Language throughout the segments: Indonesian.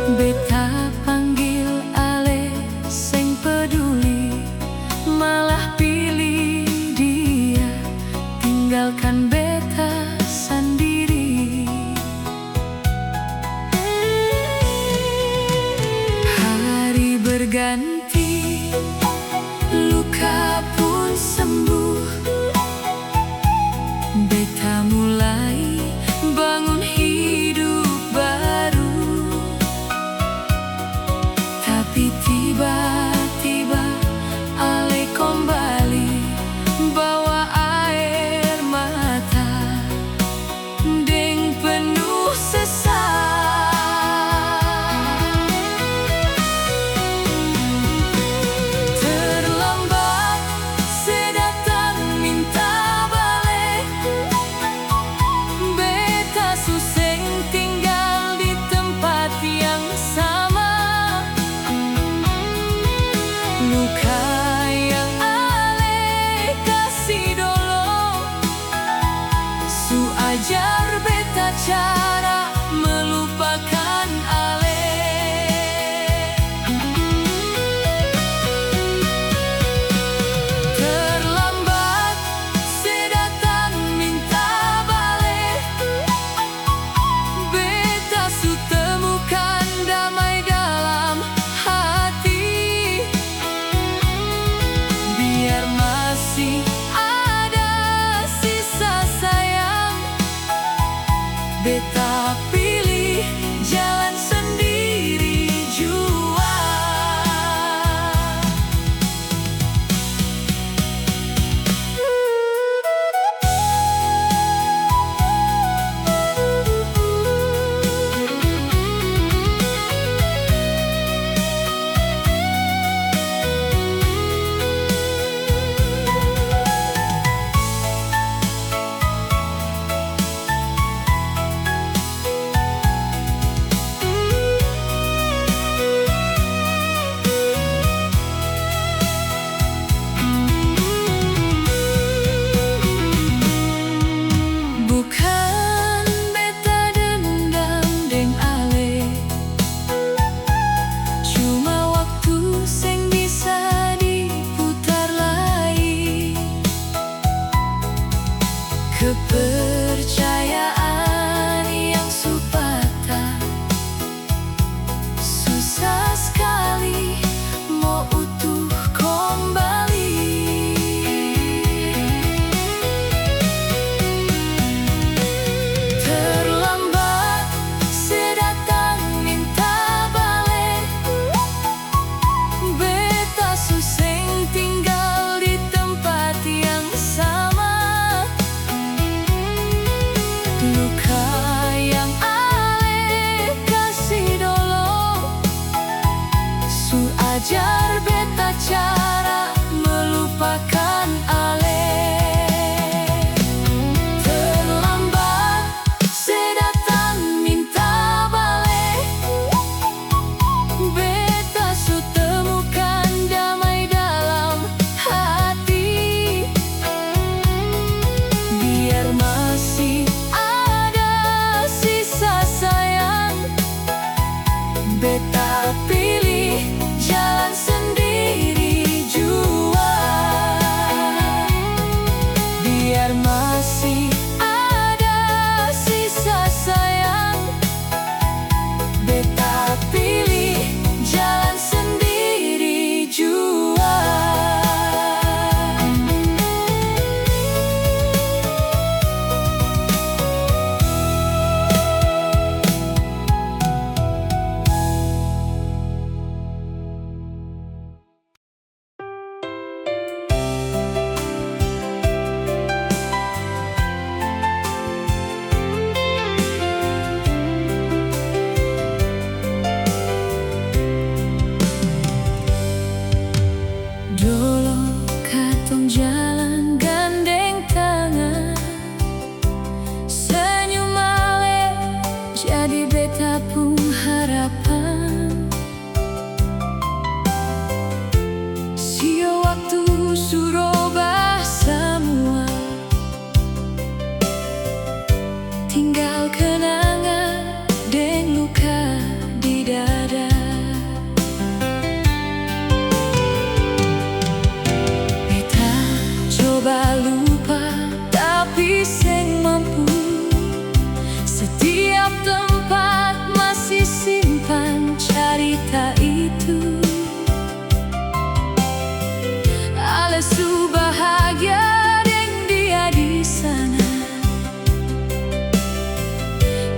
Beta panggil ale sing peduli, malah pilih dia, tinggalkan beta sendiri. Hari berganti, luka pun sembuh. Beta mulai bangun hidup baru. Tapi tiba-tiba ale kembali bawa air mata deng penuh sesak. Terlambat sedatang minta balik, beta suseng tinggal di tempat yang sama. Luka yang ale kasih dulu, su ajar beta cara melupakan ale. Terlambat sedatang minta balik, beta su temukan damai dalam hati. Biar masih ada sisa sayang, beta pilih jalan sendiri jua. Bukan beta dendam deng ale, cuma waktu seng bisa diputar lagi. Kepercayaan yang su patah, susah sekali mau utuh kembali. Terlambat sedatang minta balik, beta suseng tinggal di tempat yang sama. Luka yang ale kasih dulu, su ajar beta cara melupakan ale. Terlambat sedatang minta balik, beta su temukan damai dalam hati. Biar masih ada sisa sayang, beta pilih jalan sendiri jua. Biar masih ada sisa sayang, beta pilih jalan sendiri jua. cerita itu. Alesu bahagia deng dia di sana.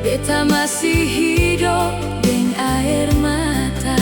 Beta masih hidup deng air mata.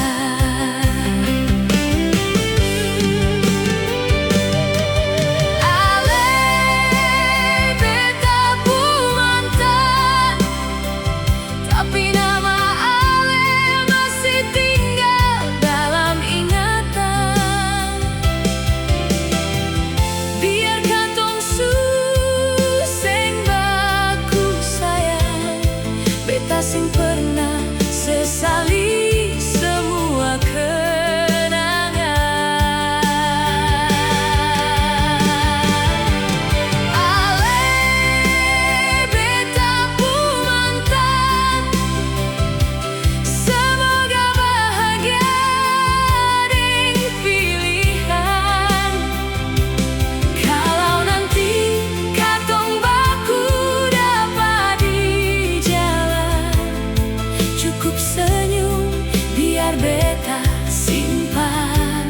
Sing pernah sesali semua kenangan. Ale beta pu mantan, semoga bahagia deng pilihan. Kalau nanti katong baku dapat di jalan, cukup senyum biar beta simpan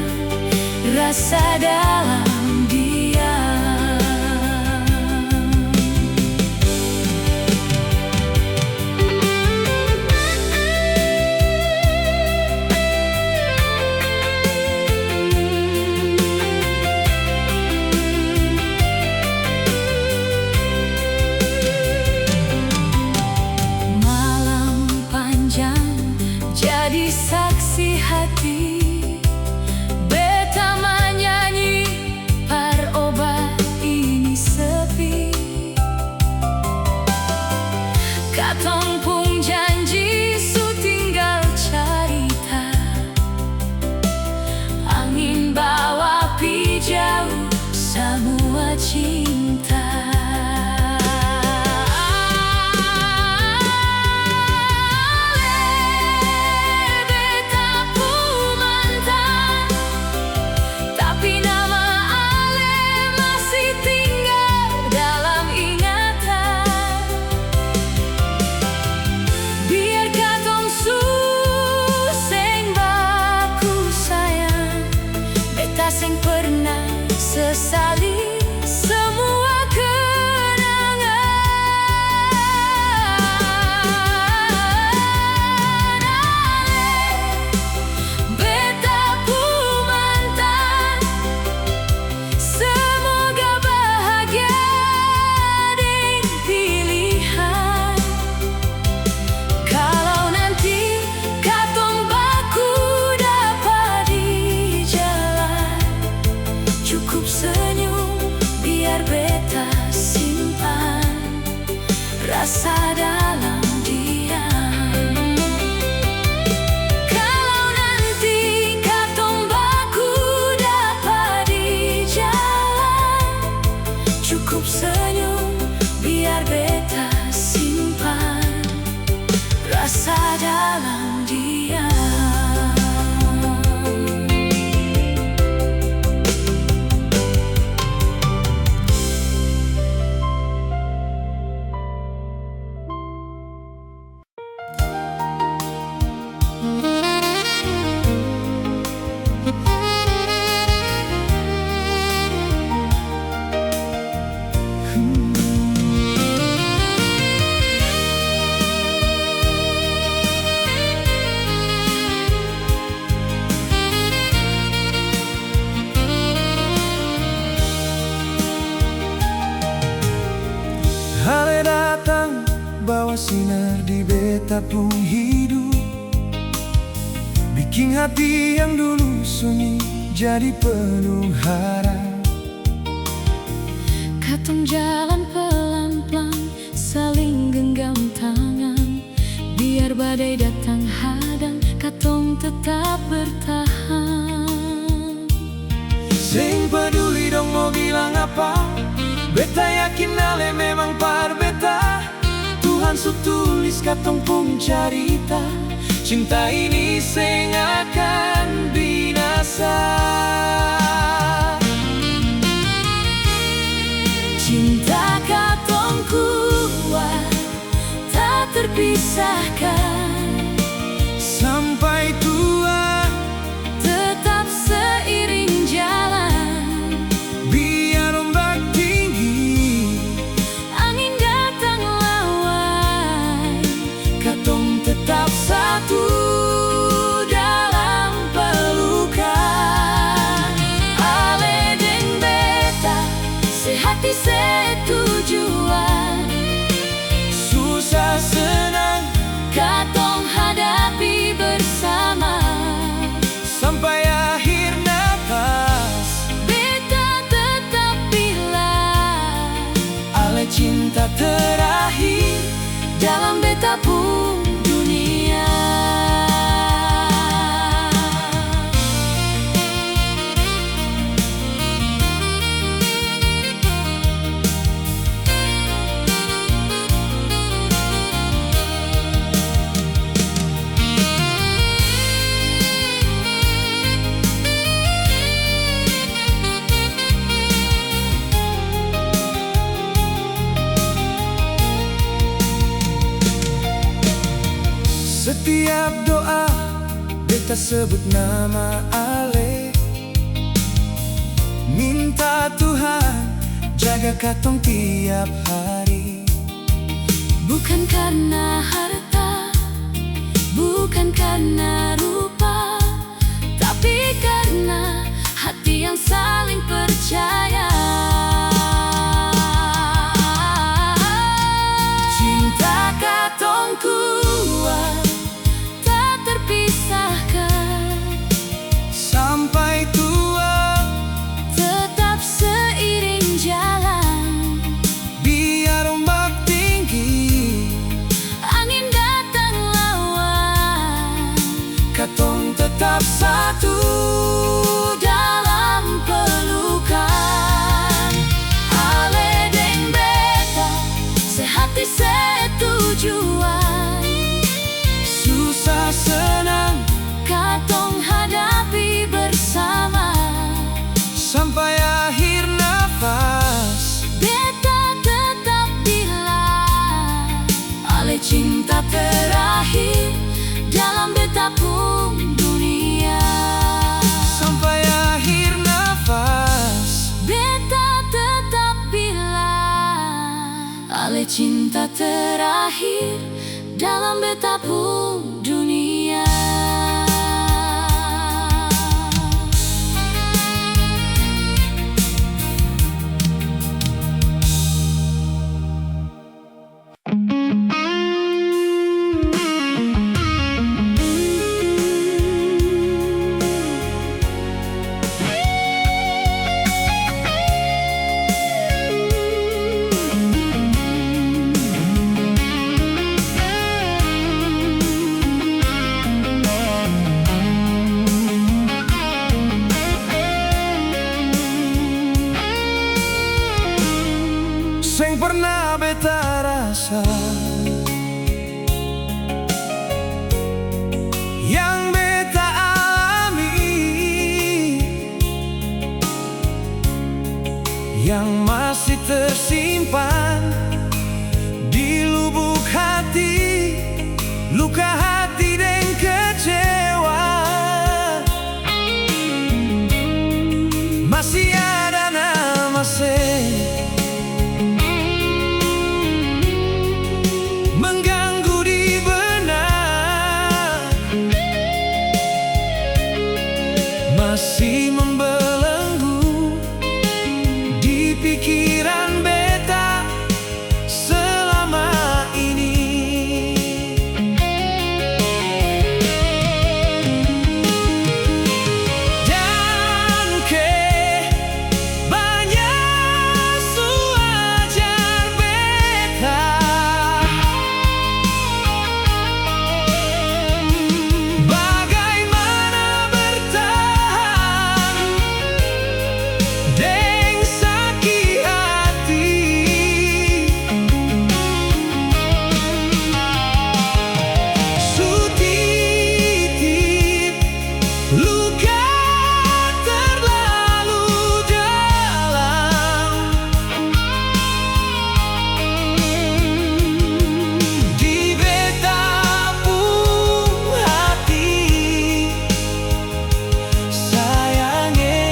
rasa dalam diam. Malam panjang jadi saksi hati, beta menyanyi par obat ini sepi. Katong pun janji su tinggal carita, angin bawa pi jauh semua cinta. Sing pernah sesali semua kenangan. Beta pu mantan, semoga bahagia deng pilihan. Kalau nanti katong baku dapat di jalan, cukup senyum biar beta simpan rasa dalam diam. Kalau nanti katong baku dapat di jalan, cukup senyum biar beta simpan rasa dalam diam. Hari datang bawa sinar di beta pun hidup, bikin hati yang dulu sunyi jadi penuh harap. Katong jalan pelan-pelan, saling genggam tangan, biar badai datang hadang, katong tetap bertahan. Sing peduli dong mau bilang apa, beta yakin ale memang par beta. Tuhan su tulis katong pun carita, cinta ini sing akan binasa. Cinta katong kuat, tak terpisahkan sampai tua Setiap doa beta sebut nama Ale, minta Tuhan jaga katong tiap hari. Bukan karena harta, bukan karena rupa, tapi karena hati yang saling percaya. Cinta katong kuat, tak terpisahkan Sampai tua tetap seiring jalan. biar ombak tinggi, Angin datang lawan, katong tetap satu dalam pelukan. Ale deng beta, sehati setujuan. susah senang Katong hadapi bersama. sampai akhir nafas. Beta tetap bilang, ale cinta terakhir dalam beta pun dunia. Sampai akhir nafas. Beta tetap bilang, ale cinta terakhir dalam beta pun dunia. Seng pernah beta rasa yang beta alami, yang masih tersimpan di lubuk hati, luka hati dan kecewa. Masih ada nama mengganggu di benak, masih membelenggu di pikiran beta selama ini. Dan banyak suajar beta, bagaimana bertahan deng sakit hati. Sutitip luka terlalu dalam di beta pun hati, sayangnya.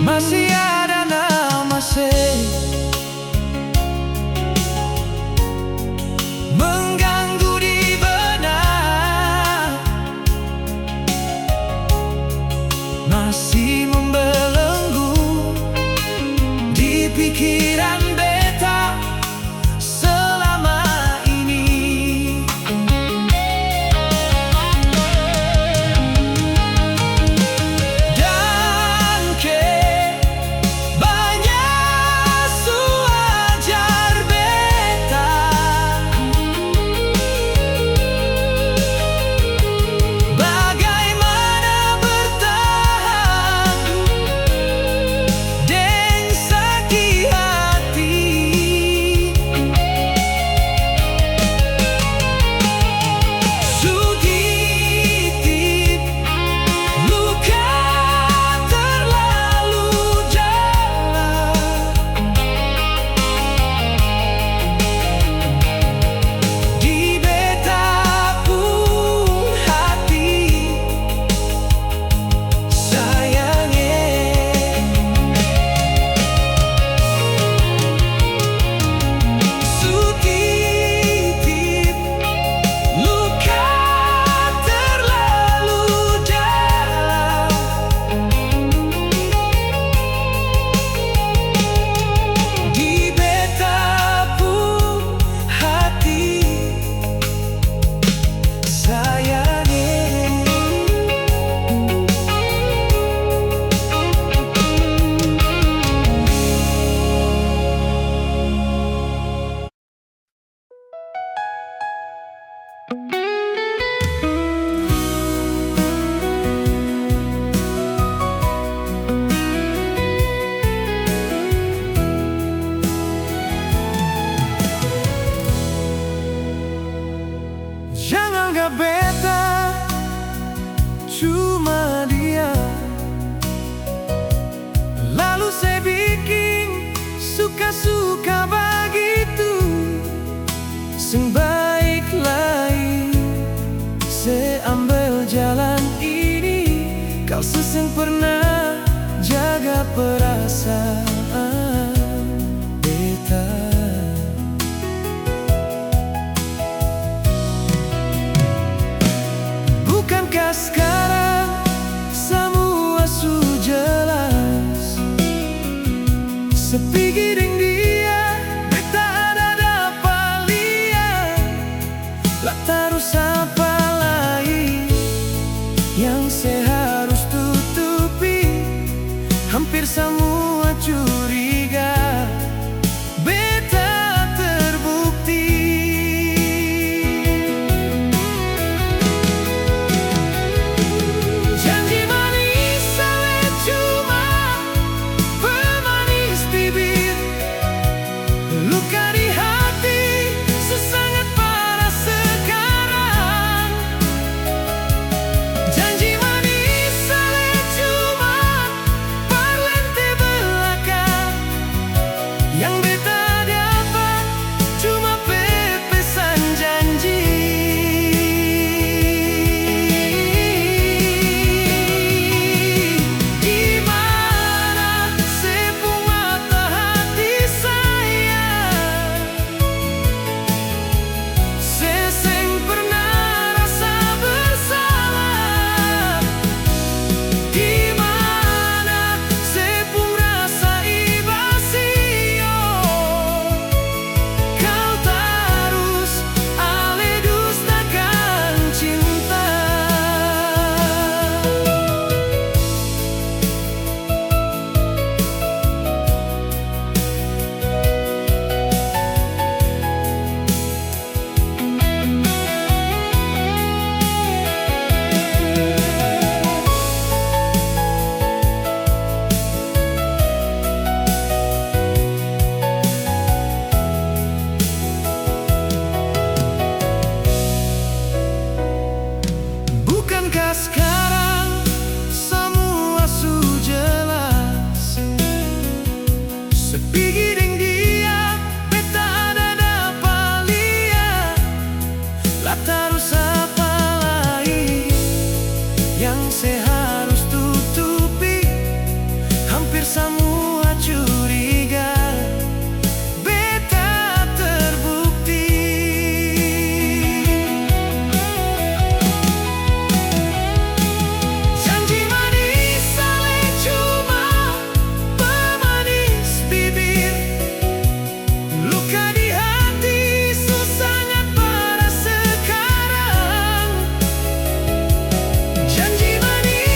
Masih ada nama mengganggu di benak, masih membelenggu di pikiran beta selama ini. Dan banyak suajar beta, cuma dia. Lalu saya bikin suka-suka begitu, sing baik lain. Saya ambil jalan ini, kau seseng pernah jaga perasaan beta. Bukankah sekarang semua sudah jelas? Sepi giring dia, beta ada dapat lihat. Lah terus apa lagi yang saya harus tutupi? Hampir semua curiga, beta terbukti. Janji manis ale cuma pemanis bibir, luka di hati sesangat parah sekarang. Janji manis ale cuma parlente belaka, yang beta dapat cuma pepesan janji. Gimana sepung mata hati saya, seseng pernah rasa bersalah. Gimana sepung rasa ibasio, kau terus ale dustakan cinta. Bukankah sekarang semua sudah jelas? Sepi giring dia, beta ada dapat lihat. Lah terus apa lagi yang saya harus tutupi? Hampir semua curiga, beta terbukti. Janji manis ale cuma pemanis bibir, luka di hati sangat parah sekarang. Janji manis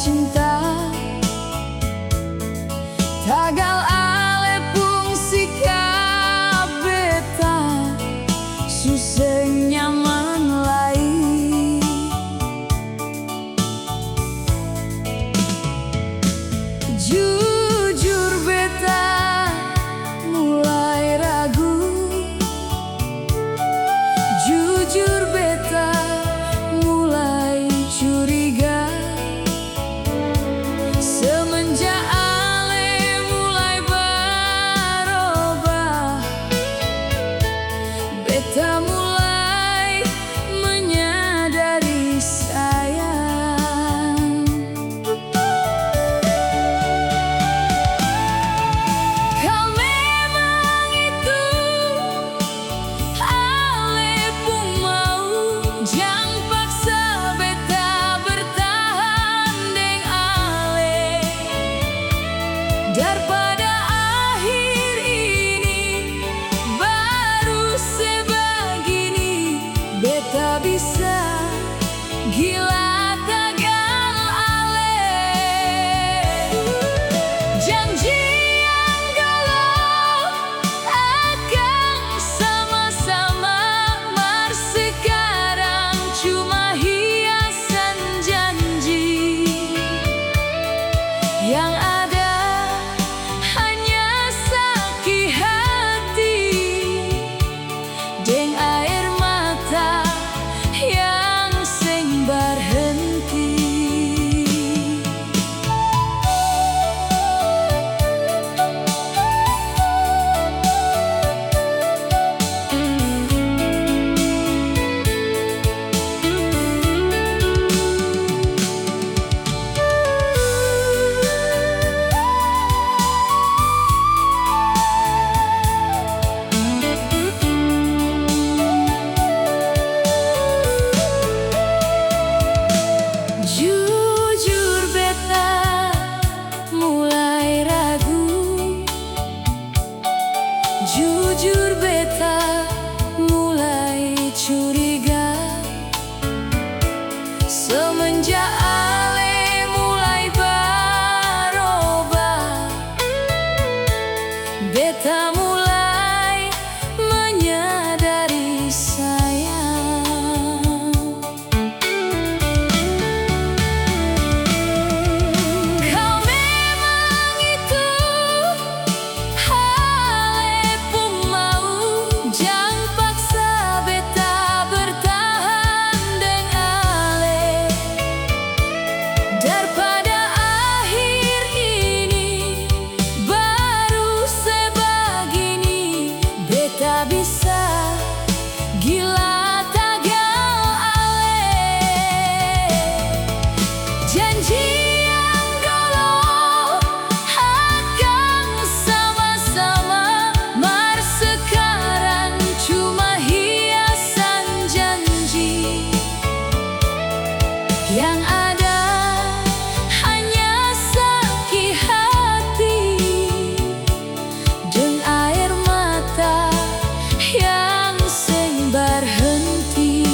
cinta tagal ale fungsika beta suseng nyaman lai jujur beta mulai ragu jujur beta mulai curiga semenjak ale mulai berubah beta mulai menyadari sayang kau memang itu ale pun mau jangan paksa beta bertahan deng ale daripada akhir ini baru sebegini beta bisa gila tagal ale janji yang galau akan sama-sama mar sekarang cuma hiasan janji yang ada hanya sakit hati deng air mata yang seng berhenti. Jujur beta mulai ragu jujur beta mulai curiga semenjak ale mulai berubah beta mulai menyadari sayang kau memang itu ale pun mau jangan paksa beta bertahan deng ale daripada akhir ini baru sebegini beta bisa gila tagal ale janji yang dulu akan sama-sama mar sekarang cuma hiasan janji yang ada hanya sakit hati deng air mata yang seng berhenti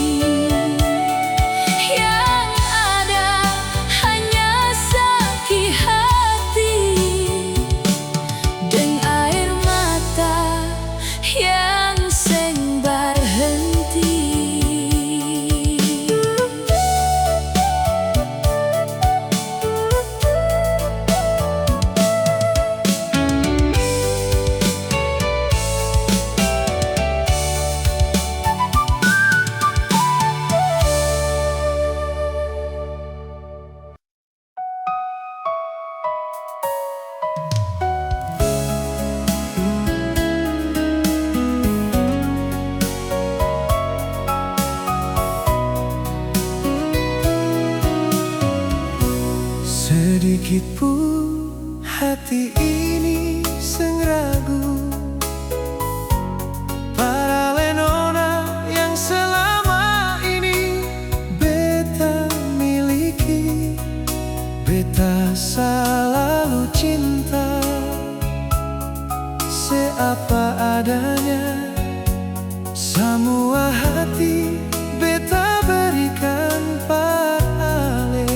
yang ada hanya sakit hati deng air mata yang seng berhenti. Sedikit pun hati ini seng ragu para lenona yang selama ini beta miliki beta selalu cinta seapa adanya semua hati beta berikan pada ale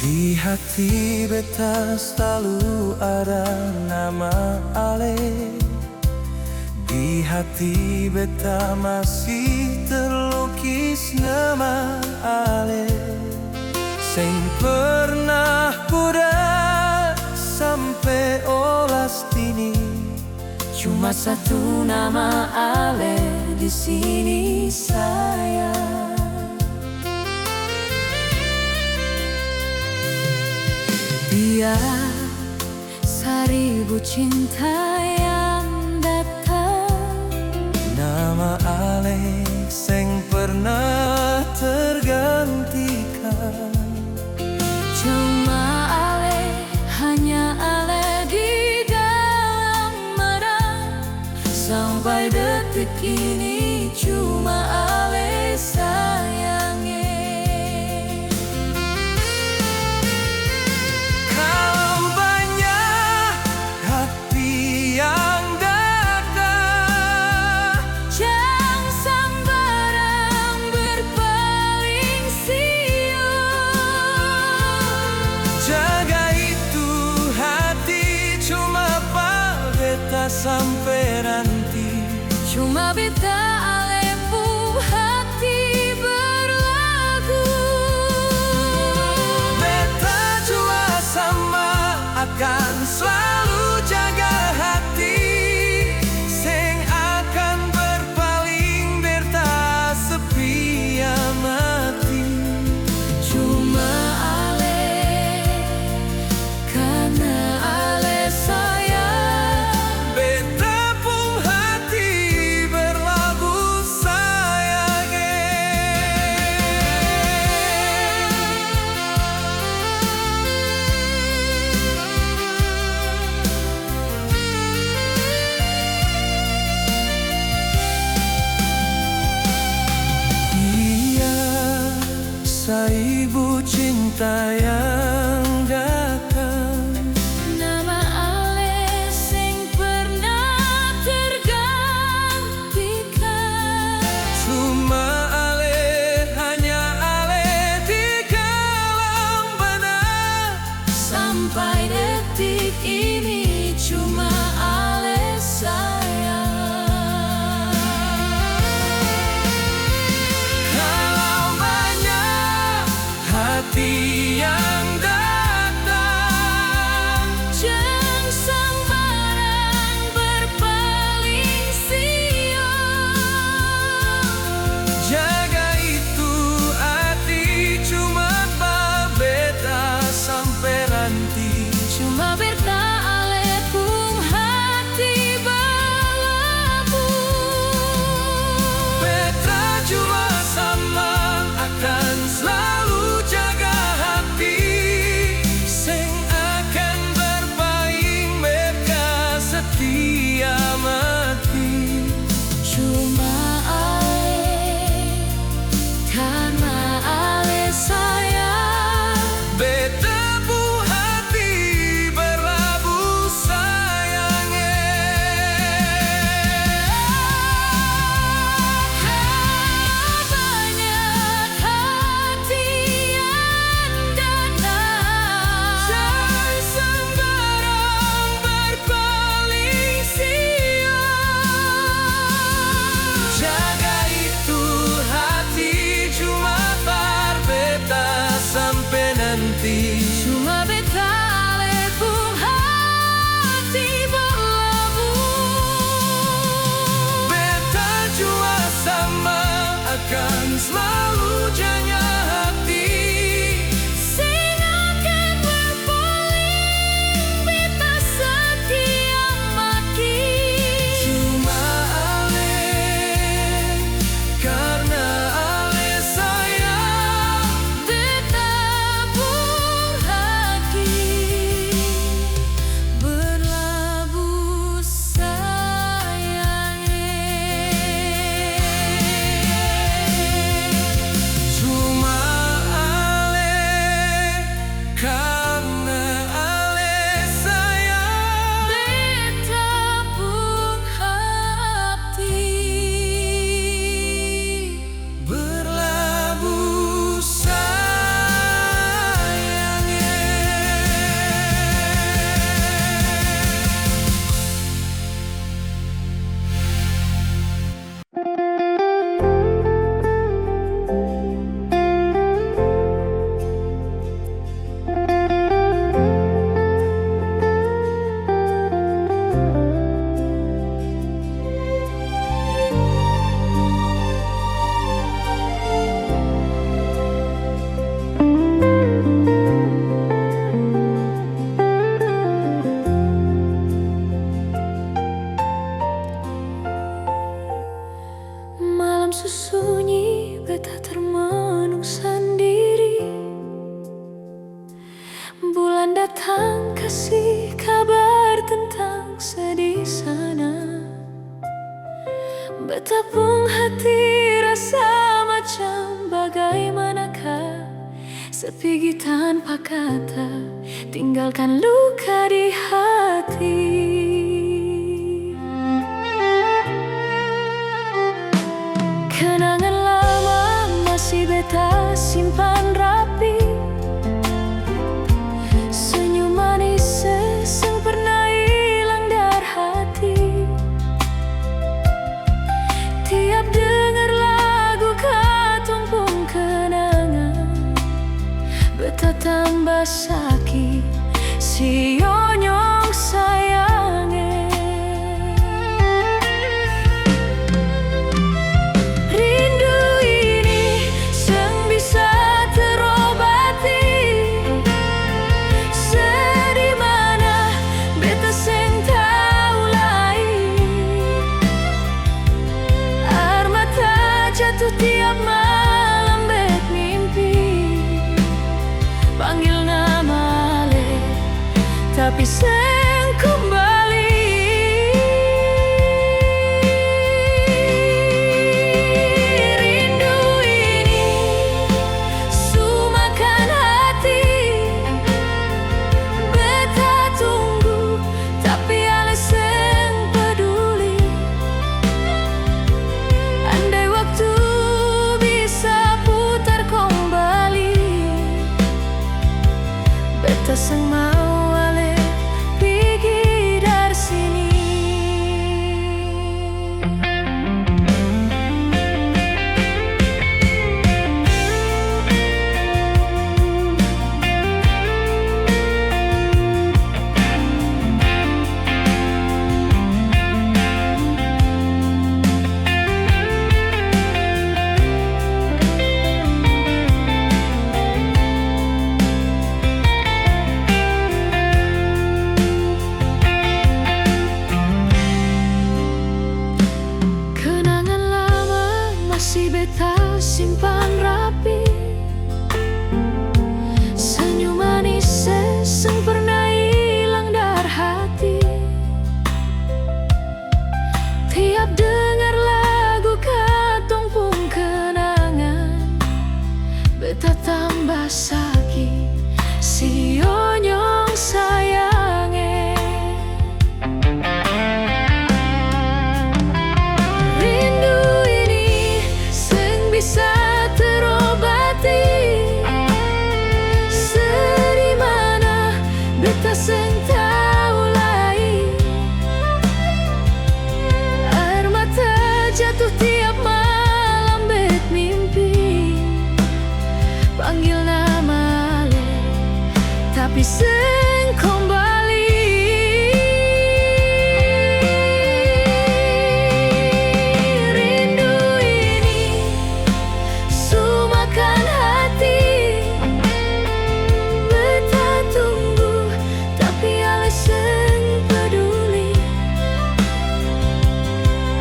Di hati beta selalu ada nama Ale. Di hati beta masih terlukis nama Ale. Sing pernah kuda sampai olas tini. Cuma satu nama Ale di sini sayang. Biar seribu cinta yang datang, nama Ale sing pernah tergantikan. cuma Ale, hanya Ale di dalam medan. Sampai detik ini cuma Ale sayangi. Kalau banyak hati yang datang, Jangan sembarang berpaling siung. jaga itu hati cuma pak beta sampai nanti. Cuma beta Ale pun hati berlagu. Beta jua sama akan selalu jaga hati, sing akan berpaling berta sepi mati. Cuma Ale, karena Ale sayang. Beta pun hati berlabuh sayange. Iya, seribu cinta yang datang. Nama Ale sing pernah tergantikan. Cuma Ale, hanya Ale di kolam benak. Sampai detik ini cuma Ale sayang. Kalau banyak hati yang datang, Jangan sembarang berpaling siung. jaga itu hati cuma pak beta sampai nanti. Cuma beta Ale pun hati berlabuh. Beta cuma sama akan selalu jaga hati, sing akan berpaling mereka setia mati. Cuma Ale, karena Ale sayang. Beta pu hati berlabuh sayange. Banyak hati yang datang, Jangan sembarang berpaling siung. Jaga itu hati cuma par beta sampai nanti. cuma beta Ale pun hati berlabuh. Beta jua sama akan selalu jaga hati, Sing akan berpaling beta setia mati. cuma Ale, karena Ale sayang. Beta pun hati Betapung hati rasa macam bagaimanakah sepi tanpa kata, tinggalkan luka di hati. Kenangan lama masih beta simpan rapi, senyum manis seseng pernah hilang dari hati. Tiap dengar lagu katumpung kenangan, beta tambah sakit si onyong sayange. Rindu ini seng bisa terobati, sedih mana beta seng tahu lain. Air mata jatuh tiap malam bet mimpi, panggil nama ale tapi seng kembali. Rindu ini sumakan hati, beta tunggu tapi ale seng peduli. Andai waktu bisa putar kembali, beta seng mau ale pergi dari sini. Kenangan lama masih beta simpan rapi, senyum manis seseng pernah hilang dari hati. Tiap dengar lagu katumpung kenangan, beta tambah sakit si onyong sayange. Rindu ini seng bisa terobati, sedih mana beta seng tahu lain. Air mata jatuh tiap malam bet mimpi, panggil nama ale tapi seng kembali. Rindu ini sumakan hati, beta tunggu tapi ale seng peduli.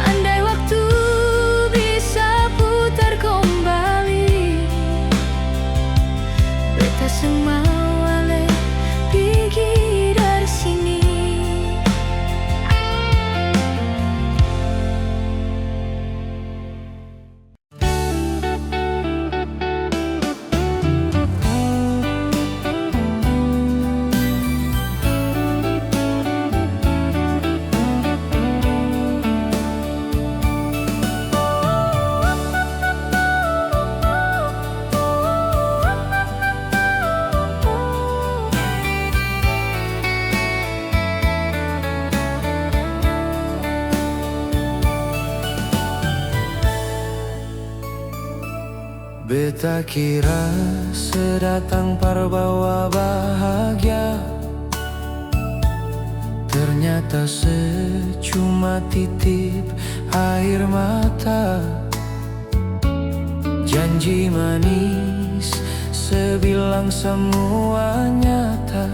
Andai waktu bisa putar kembali, beta seng mau ale pergi dari sini. Beta kira sedatang parbawa bahagia, ternyata secuma titip air mata. Janji manis sebilang semua nyata,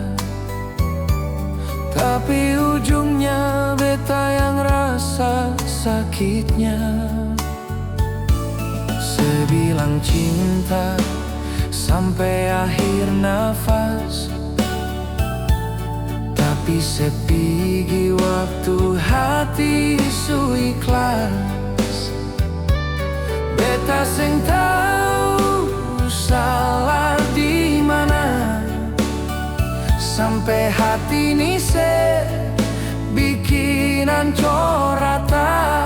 tapi ujungnya beta yang rasa sakitnya. Sebilang cinta sampai akhir nafas, tapi sepigi waktu hati su ikhlas. beta sing tau salah di mana, sampai hati ini se bikinan corata.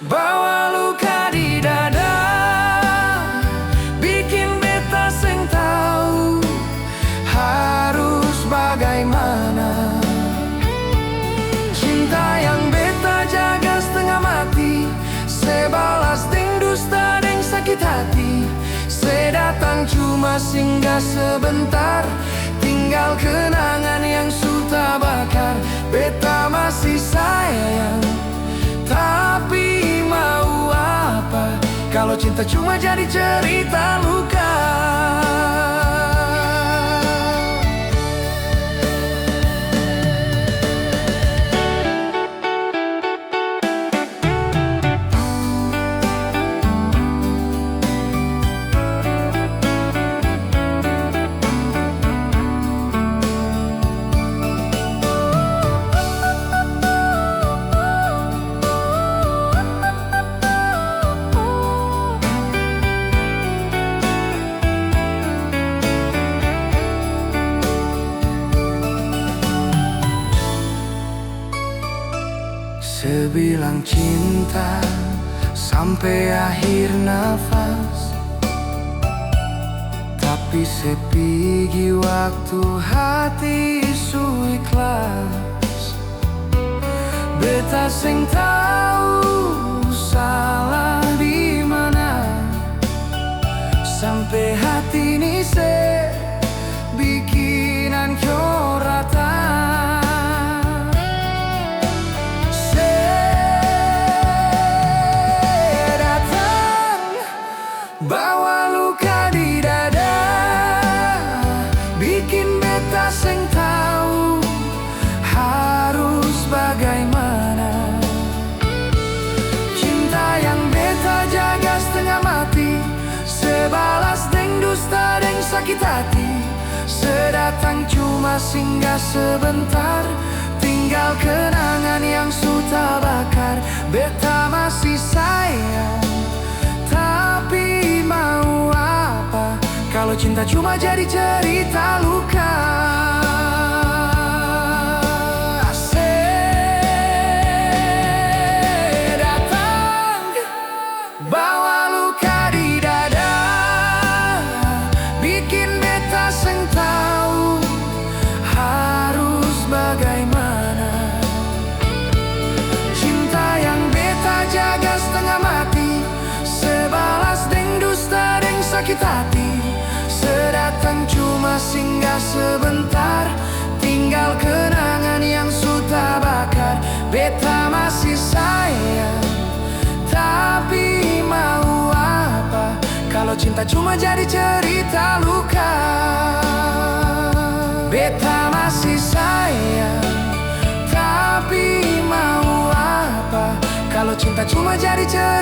Bawa luka di dada, bikin beta sing tahu harus bagaimana. Cinta yang beta jaga setengah mati, sebalas deng dusta deng sakit hati. Sedatang cuma singgah sebentar, tinggal kenangan yang sudah bakar. Beta masih sayang, tapi mau apa kalau cinta cuma jadi cerita luka. Sebilang cinta sampai akhir nafas, tapi sepigi waktu hati su ikhlas. Beta sing tahu salah di mana, sampai hati ini se bikinan corata. Bawa luka di dada, bikin beta sing tahu harus bagaimana. Cinta yang beta jaga setengah mati, sebalas deng dusta deng sakit hati. Sedatang cuma singgah sebentar, tinggal kenangan yang sudah bakar. Beta masih sayang, tapi mau apa kalau cinta cuma jadi cerita luka. Datang bawa luka di dada, bikin beta sing tahu harus bagaimana. Cinta yang beta jaga setengah mati, sebalas deng dusta deng sakit hati. Sedatang cuma singgah sebentar, tinggal kenangan yang sudah bakar. Beta masih sayang, tapi mau apa kalau cinta cuma jadi cerita luka. Beta masih sayang, tapi mau apa kalau cinta cuma jadi cerita